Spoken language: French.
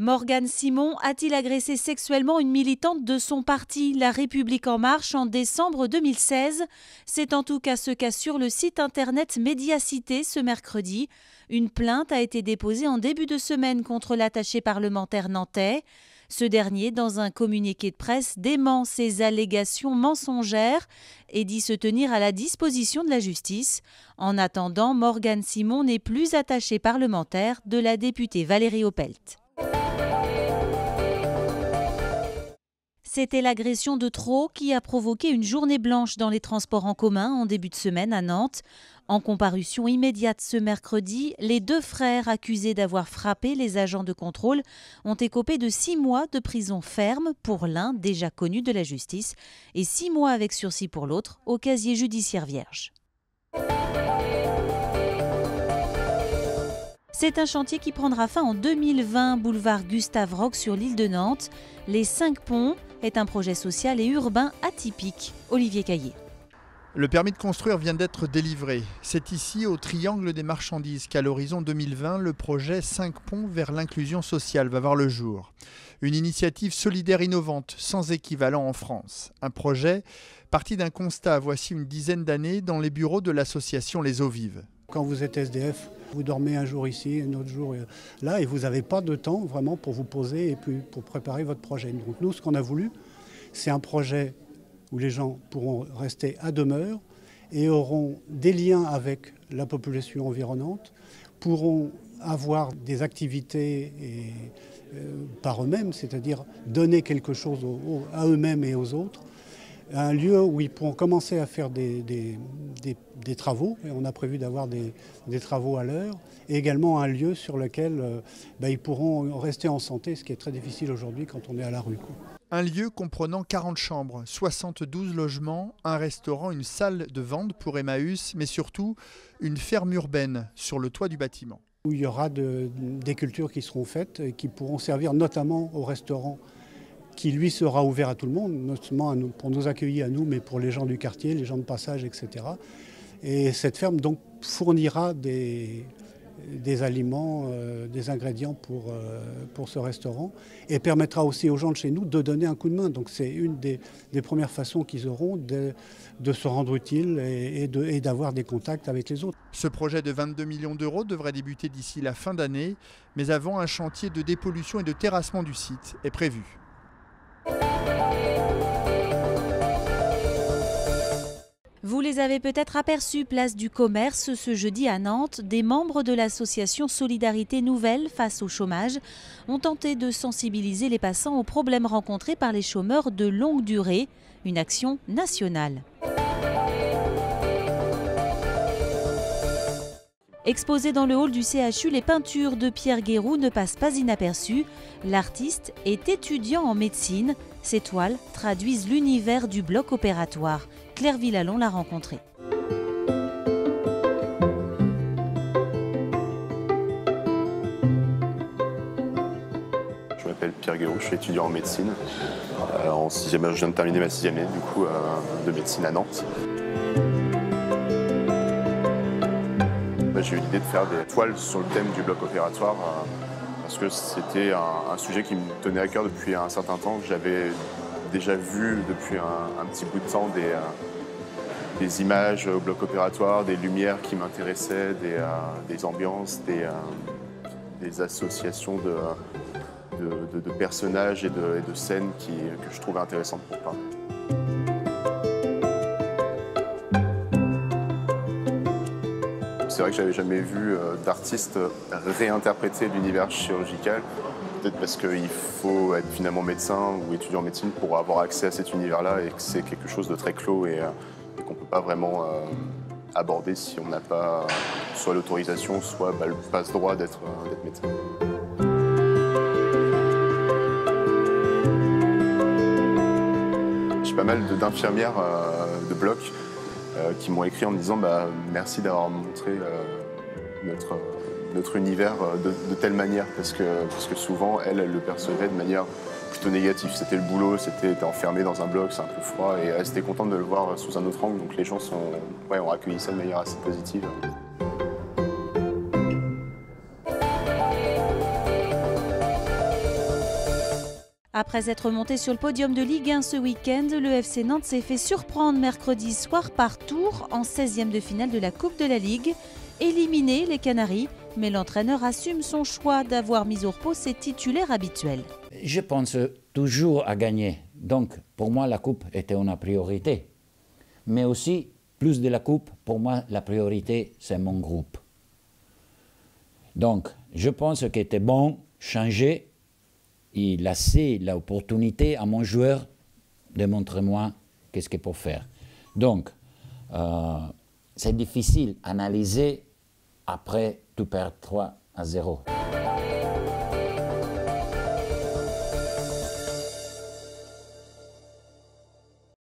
Morgane Simon a-t-il agressé sexuellement une militante de son parti, La République En Marche, en décembre 2016 ? C'est en tout cas ce qu'assure le site internet Médiacité ce mercredi. Une plainte a été déposée en début de semaine contre l'attaché parlementaire nantais. Ce dernier, dans un communiqué de presse, dément ces allégations mensongères et dit se tenir à la disposition de la justice. En attendant, Morgane Simon n'est plus attachée parlementaire de la députée Valérie Opelt. C'était l'agression de trop qui a provoqué une journée blanche dans les transports en commun en début de semaine à Nantes. En comparution immédiate ce mercredi, les deux frères accusés d'avoir frappé les agents de contrôle ont écopé de 6 mois de prison ferme pour l'un déjà connu de la justice et 6 mois avec sursis pour l'autre au casier judiciaire vierge. C'est un chantier qui prendra fin en 2020, boulevard Gustave Roch sur l'île de Nantes. Les 5 ponts est un projet social et urbain atypique. Olivier Caillé. Le permis de construire vient d'être délivré. C'est ici, au Triangle des Marchandises, qu'à l'horizon 2020, le projet 5 ponts vers l'inclusion sociale va voir le jour. Une initiative solidaire innovante, sans équivalent en France. Un projet parti d'un constat, voici une dizaine d'années, dans les bureaux de l'association Les Eaux Vives. Quand vous êtes SDF, vous dormez un jour ici, un autre jour là, et vous n'avez pas de temps vraiment pour vous poser et puis pour préparer votre projet. Donc nous, ce qu'on a voulu, c'est un projet où les gens pourront rester à demeure et auront des liens avec la population environnante, pourront avoir des activités par eux-mêmes, c'est-à-dire donner quelque chose à eux-mêmes et aux autres. Un lieu où ils pourront commencer à faire des travaux, et on a prévu d'avoir des travaux à l'heure, et également un lieu sur lequel ils pourront rester en santé, ce qui est très difficile aujourd'hui quand on est à la rue. Un lieu comprenant 40 chambres, 72 logements, un restaurant, une salle de vente pour Emmaüs, mais surtout une ferme urbaine sur le toit du bâtiment. Où il y aura des cultures qui seront faites et qui pourront servir notamment au restaurant qui lui sera ouvert à tout le monde, notamment pour nous accueillir à nous, mais pour les gens du quartier, les gens de passage, etc. Et cette ferme donc fournira des aliments, des ingrédients pour ce restaurant et permettra aussi aux gens de chez nous de donner un coup de main. Donc c'est une des premières façons qu'ils auront de se rendre utile et d'avoir des contacts avec les autres. Ce projet de 22 millions d'euros devrait débuter d'ici la fin d'année, mais avant, un chantier de dépollution et de terrassement du site est prévu. Vous les avez peut-être aperçus, place du Commerce, ce jeudi à Nantes. Des membres de l'association Solidarité Nouvelle face au chômage ont tenté de sensibiliser les passants aux problèmes rencontrés par les chômeurs de longue durée. Une action nationale. Exposées dans le hall du CHU, les peintures de Pierre Guéroux ne passent pas inaperçues. L'artiste est étudiant en médecine. Ces toiles traduisent l'univers du bloc opératoire. Claire Villalon l'a rencontré. Je m'appelle Pierre Guéroux, je suis étudiant en médecine. En 6e, je viens de terminer ma 6e année de médecine à Nantes. J'ai eu l'idée de faire des toiles sur le thème du bloc opératoire parce que c'était un sujet qui me tenait à cœur depuis un certain temps. J'avais déjà vu depuis un petit bout de temps des images au bloc opératoire, des lumières qui m'intéressaient, des ambiances, des associations de personnages et de scènes que je trouvais intéressantes pour peindre. C'est vrai que j'avais jamais vu d'artiste réinterpréter l'univers chirurgical. Peut-être parce qu'il faut être finalement médecin ou étudiant en médecine pour avoir accès à cet univers-là et que c'est quelque chose de très clos et qu'on ne peut pas vraiment aborder si on n'a pas soit l'autorisation, soit le passe-droit d'être médecin. J'ai pas mal d'infirmières de bloc qui m'ont écrit en me disant merci d'avoir montré notre univers de telle manière parce que souvent elles le percevaient de manière plutôt négative. C'était le boulot, t'es enfermé dans un bloc, c'est un peu froid et elles étaient contentes de le voir sous un autre angle, donc les gens ont accueilli ça de manière assez positive. Après être monté sur le podium de Ligue 1 ce week-end, le FC Nantes s'est fait surprendre mercredi soir par Tours en 16e de finale de la Coupe de la Ligue. Éliminer les Canaries, mais l'entraîneur assume son choix d'avoir mis au repos ses titulaires habituels. Je pense toujours à gagner. Donc, pour moi, la coupe était une priorité. Mais aussi, plus de la coupe, pour moi, la priorité, c'est mon groupe. Donc, je pense qu'il était bon changer et laisser l'opportunité à mon joueur de montrer moi qu'est-ce qu'il peut faire. Donc, c'est difficile d'analyser après tu perds 3-0.